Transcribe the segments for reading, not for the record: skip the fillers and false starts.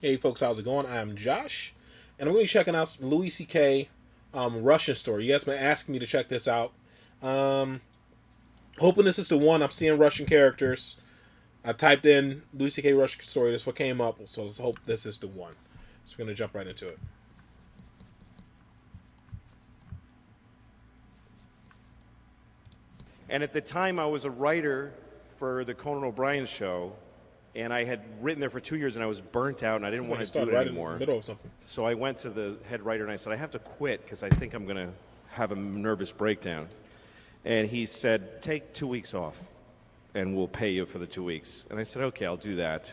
Hey folks, how's it going? I'm Josh, and I'm going to be checking out Louis C.K. Russian Story. You guys been asking me to check this out. Um, Hoping this is the one. I'm seeing Russian characters. I typed in Louis C.K. Russian Story. That's what came up. So let's hope this is the one. So we're going to jump right into it. And at the time, I was a writer for the Conan O'Brien show, and I had written there for 2 years, and I was burnt out, and I didn't want to do it right anymore. in the middle of something. So I went to the head writer, and I said, I have to quit because I think I'm going to have a nervous breakdown. And he said, take 2 weeks off, and we'll pay you for the 2 weeks. And I said, okay, I'll do that.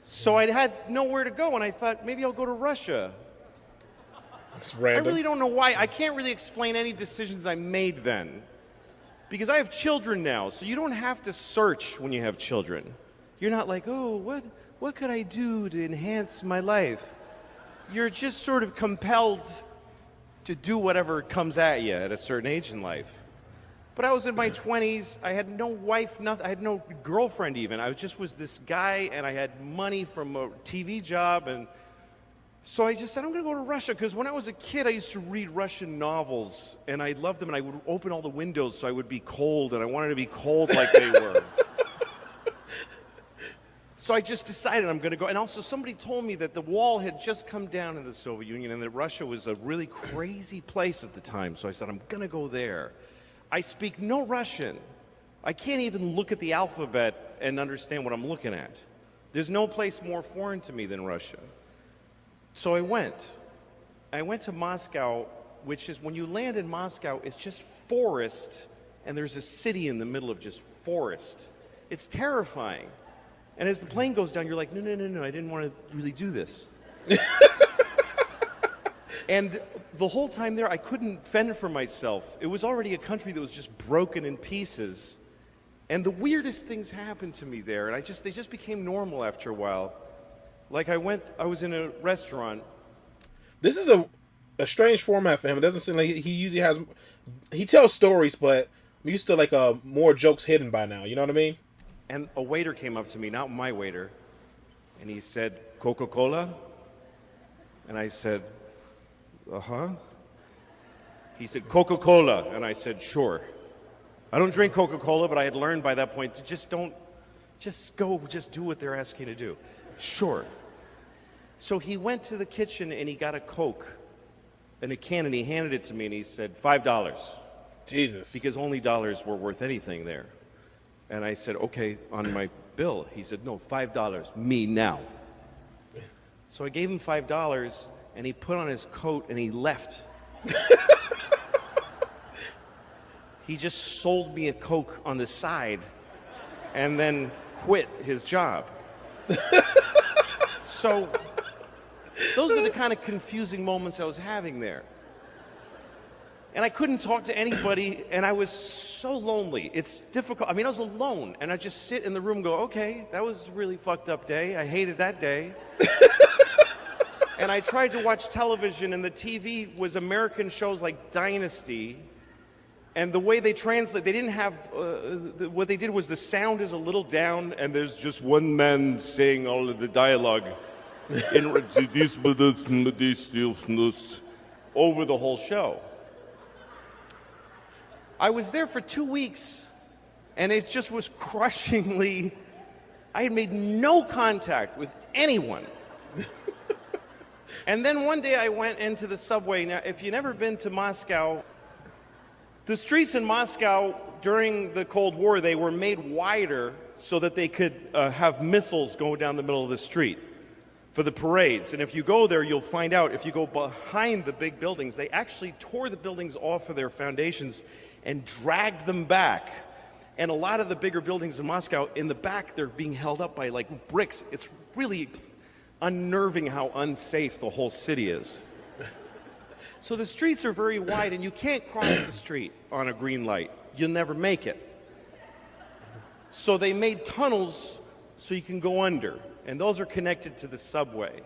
So I had nowhere to go, and I thought, maybe I'll go to Russia. It's I random. really don't know why. I can't really explain any decisions I made then. Because I have children now, so you don't have to search when you have children. You're not like, oh, what could I do to enhance my life? You're just sort of compelled to do whatever comes at you at a certain age in life. But I was in my 20s. I had no wife, nothing. I had no girlfriend even. I just was this guy, and I had money from a TV job, and so I just said, I'm going to go to Russia, because when I was a kid, I used to read Russian novels, and I loved them, and I would open all the windows so I would be cold, and I wanted to be cold like they were. So I just decided I'm going to go. And also, somebody told me that the wall had just come down in the Soviet Union, and that Russia was a really crazy place at the time. So I said, I'm going to go there. I speak no Russian. I can't even look at the alphabet and understand what I'm looking at. There's no place more foreign to me than Russia. So I went. I went to Moscow, which is, when you land in Moscow, it's just forest, and there's a city in the middle of just forest. It's terrifying. And as the plane goes down, you're like, no, I didn't want to really do this. And the whole time there, I couldn't fend for myself. It was already a country that was just broken in pieces. And the weirdest things happened to me there, and they just became normal after a while. Like I was in a restaurant. This is a strange format for him. It doesn't seem like he usually has. He tells stories, but I'm used to like more jokes hidden by now. You know what I mean? And a waiter came up to me, not my waiter, and he said, Coca-Cola? And I said, uh-huh. He said, Coca-Cola. And I said, sure. I don't drink Coca-Cola, but I had learned by that point to just do what they're asking you to do. Sure. So he went to the kitchen and he got a Coke in a can, and he handed it to me, and he said, $5. Jesus. Because only dollars were worth anything there. And I said, okay, on my bill. He said, no, $5, me now. So I gave him $5, and he put on his coat and he left. He just sold me a Coke on the side and then quit his job. So those are the kind of confusing moments I was having there. And I couldn't talk to anybody, and I was so lonely. It's difficult. I mean, I was alone, and I just sit in the room and go, okay, that was a really fucked up day. I hated that day. And I tried to watch television, and the TV was American shows like Dynasty. And the way they translate, they didn't have, what they did was the sound is a little down, and there's just one man saying all of the dialogue over the whole show. I was there for 2 weeks, and it just was crushingly, I had made no contact with anyone. And then one day I went into the subway. Now, if you've never been to Moscow, the streets in Moscow during the Cold War, they were made wider so that they could have missiles go down the middle of the street for the parades. And if you go there, you'll find out, if you go behind the big buildings, they actually tore the buildings off of their foundations and dragged them back. And a lot of the bigger buildings in Moscow, in the back, they're being held up by like bricks. It's really unnerving how unsafe the whole city is. So the streets are very wide, and you can't cross the street on a green light. You'll never make it. So they made tunnels so you can go under, and those are connected to the subway.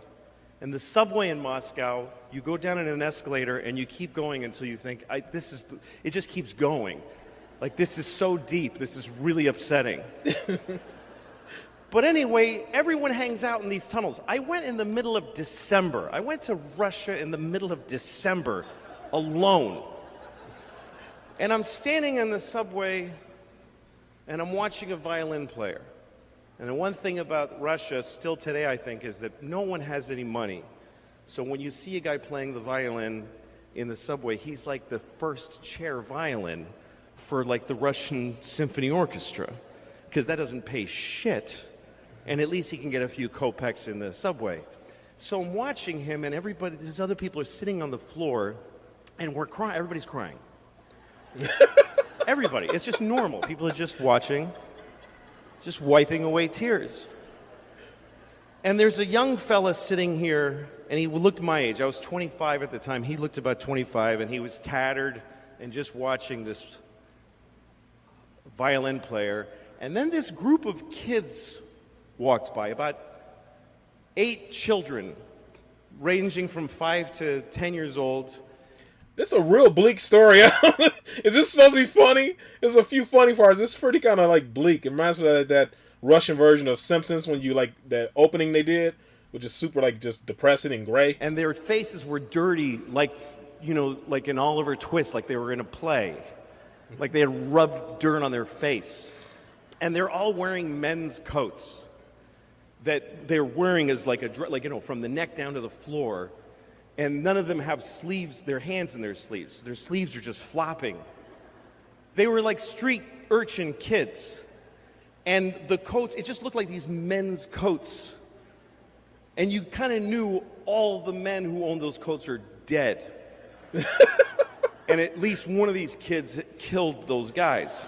And the subway in Moscow, you go down in an escalator, and you keep going until you think, it just keeps going. Like, this is so deep, this is really upsetting. But anyway, everyone hangs out in these tunnels. I went in the middle of December. I went to Russia in the middle of December alone. And I'm standing in the subway and I'm watching a violin player. And the one thing about Russia, still today, I think, is that no one has any money. So when you see a guy playing the violin in the subway, he's like the first chair violin for like the Russian symphony orchestra, because that doesn't pay shit. And at least he can get a few kopecks in the subway. So I'm watching him, and everybody, these other people are sitting on the floor, and we're crying. Everybody's crying. Everybody. It's just normal. People are just watching, just wiping away tears. And there's a young fella sitting here, and he looked my age. I was 25 at the time. He looked about 25, and he was tattered and just watching this violin player. And then this group of kids walked by, about 8 children, ranging from 5 to 10 years old. This is a real bleak story. Is this supposed to be funny? There's a few funny parts. It's pretty kind of like bleak. It reminds me of that Russian version of Simpsons when you like that opening they did, which is super like just depressing and gray. And their faces were dirty, like, you know, like in Oliver Twist, like they were in a play. Like they had rubbed dirt on their face. And they're all wearing men's coats that they're wearing as like you know, from the neck down to the floor. And none of them have sleeves, their hands in their sleeves. Their sleeves are just flopping. They were like street urchin kids. And the coats, it just looked like these men's coats. And you kind of knew all the men who owned those coats are dead. And at least one of these kids killed those guys.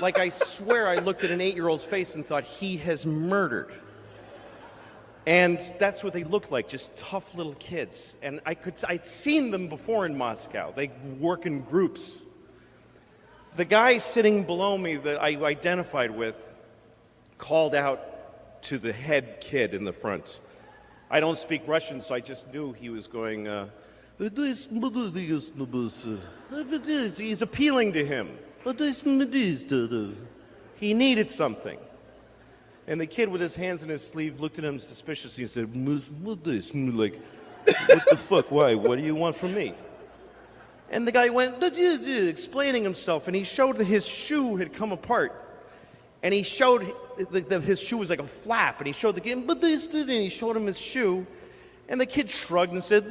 Like, I swear I looked at an 8-year-old's face and thought, he has murdered. And that's what they looked like, just tough little kids. And I'd seen them before in Moscow. They work in groups. The guy sitting below me that I identified with called out to the head kid in the front. I don't speak Russian, so I just knew he was going, he's appealing to him. He needed something. And the kid with his hands in his sleeve looked at him suspiciously and said, like, what the fuck, why, what do you want from me? And the guy went, explaining himself, and he showed that his shoe had come apart. And he showed that his shoe was like a flap, and he showed the kid, and he showed him his shoe, and the kid shrugged and said,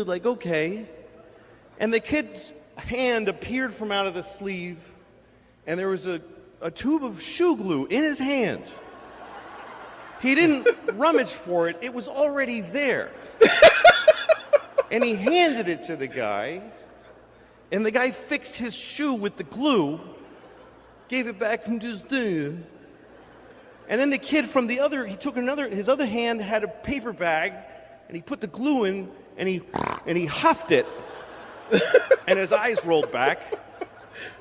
like, okay. And the kid's hand appeared from out of the sleeve, and there was a tube of shoe glue in his hand. He didn't rummage for it. It was already there. And he handed it to the guy, and the guy fixed his shoe with the glue, gave it back and just did. And then the kid from the other, he took his other hand had a paper bag, and he put the glue in, and he huffed it, and his eyes rolled back,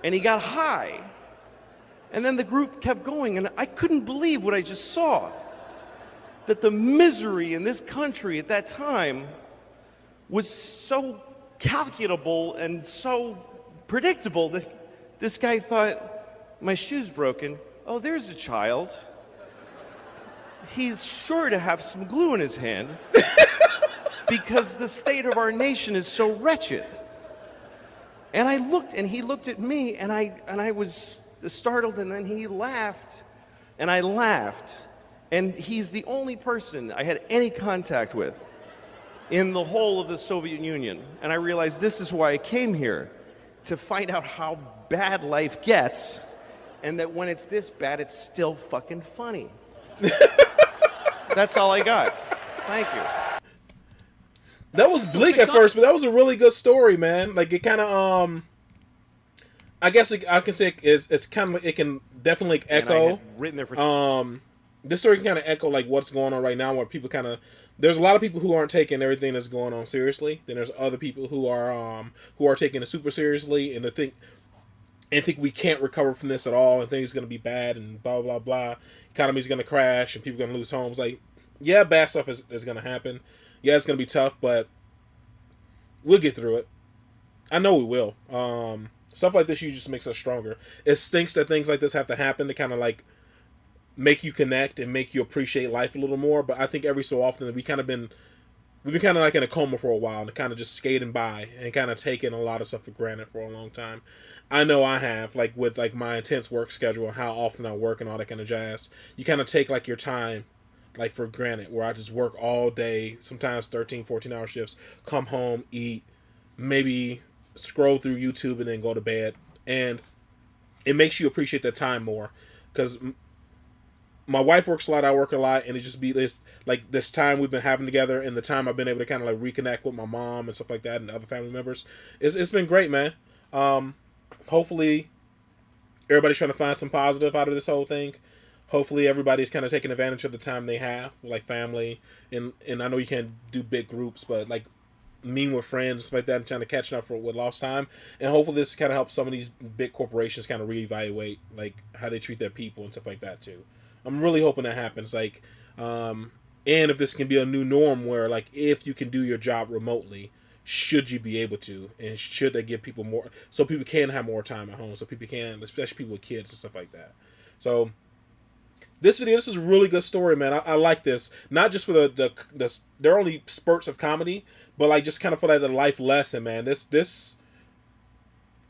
and he got high. And then the group kept going, and I couldn't believe what I just saw. That the misery in this country at that time was so calculable and so predictable that this guy thought, my shoe's broken. Oh, there's a child. He's sure to have some glue in his hand because the state of our nation is so wretched. And I looked, and he looked at me, and I was startled, and then he laughed, and I laughed. And he's the only person I had any contact with in the whole of the Soviet Union. And I realized this is why I came here, to find out how bad life gets, and that when it's this bad, it's still fucking funny. That's all I got. Thank you. That was bleak at first, but that was a really good story, man. Like, it kind of, I guess I can say it's kind of, it can definitely echo. And I had written there for this story can kind of echo like what's going on right now, where people kind of, there's a lot of people who aren't taking everything that's going on seriously. Then there's other people who are taking it super seriously and think we can't recover from this at all, and think it's going to be bad and blah blah blah. Economy's going to crash and people are going to lose homes. Like, yeah, bad stuff is going to happen. Yeah, it's going to be tough, but we'll get through it. I know we will. Stuff like this usually just makes us stronger. It stinks that things like this have to happen to kind of like make you connect and make you appreciate life a little more. But I think every so often we've been kind of like in a coma for a while and kind of just skating by and kind of taking a lot of stuff for granted for a long time. I know I have, like with like my intense work schedule, how often I work and all that kind of jazz. You kind of take like your time like for granted, where I just work all day, sometimes 13, 14 hour shifts, come home, eat, maybe scroll through YouTube and then go to bed. And it makes you appreciate that time more because my wife works a lot, I work a lot, and it just be this like this time we've been having together and the time I've been able to kind of like reconnect with my mom and stuff like that and other family members. It's been great, man. Hopefully everybody's trying to find some positive out of this whole thing. Hopefully everybody's kind of taking advantage of the time they have, like family, and I know you can't do big groups, but like meeting with friends, stuff like that, and trying to catch up for with lost time. And hopefully this kind of helps some of these big corporations kind of reevaluate like how they treat their people and stuff like that too. I'm really hoping that happens. Like, and if this can be a new norm where like if you can do your job remotely, should you be able to, and should they give people more, so people can have more time at home, so people can, especially people with kids and stuff like that. So this video, this is a really good story, man. I like this, not just for the they're only spurts of comedy, but like just kind of for like the life lesson, man. This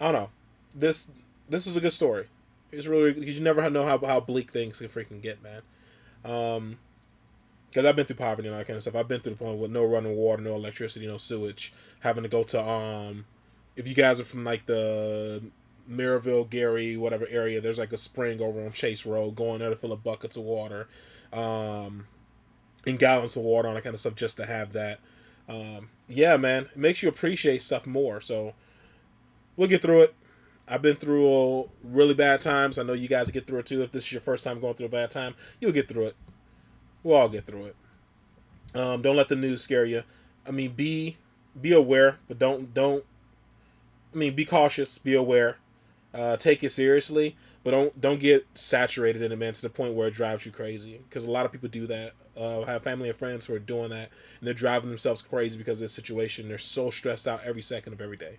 I don't know, this is a good story. It's really, because you never know how bleak things can freaking get, man. Because I've been through poverty and all that kind of stuff. I've been through the point with no running water, no electricity, no sewage, having to go to if you guys are from like the Maryville, Gary, whatever area, there's like a spring over on Chase Road. Going there to fill up buckets of water, and gallons of water, all that kind of stuff, just to have that. Yeah, man, it makes you appreciate stuff more. So we'll get through it. I've been through really bad times. I know you guys get through it too. If this is your first time going through a bad time, you'll get through it. We'll all get through it. Don't let the news scare you. I mean, be aware, but don't. I mean, be cautious. Be aware. Take it seriously, but don't get saturated in it, man, to the point where it drives you crazy. Because a lot of people do that. I have family and friends who are doing that, and they're driving themselves crazy because of this situation. They're so stressed out every second of every day.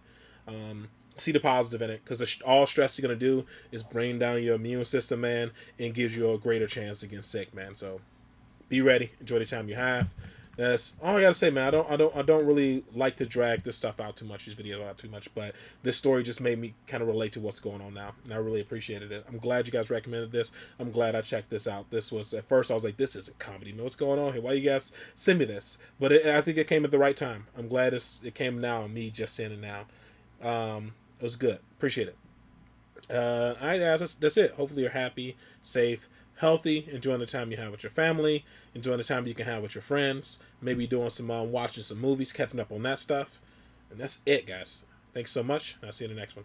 See the positive in it, because all stress is going to do is bring down your immune system, man, and gives you a greater chance to get sick, man. So be ready, enjoy the time you have. That's all I gotta say, man. I don't really like to drag this stuff out too much, these videos out too much, but this story just made me kind of relate to what's going on now, and I really appreciated it. I'm glad you guys recommended this. I'm glad I checked this out. This was, at first I was like, this isn't comedy, man. What's going on here? Why you guys send me this? But I think it came at the right time. I'm glad it came now, me just saying it now. It was good. Appreciate it. All right, guys, that's it. Hopefully you're happy, safe, healthy, enjoying the time you have with your family, enjoying the time you can have with your friends, maybe doing some watching some movies, catching up on that stuff. And that's it, guys. Thanks so much. I'll see you in the next one.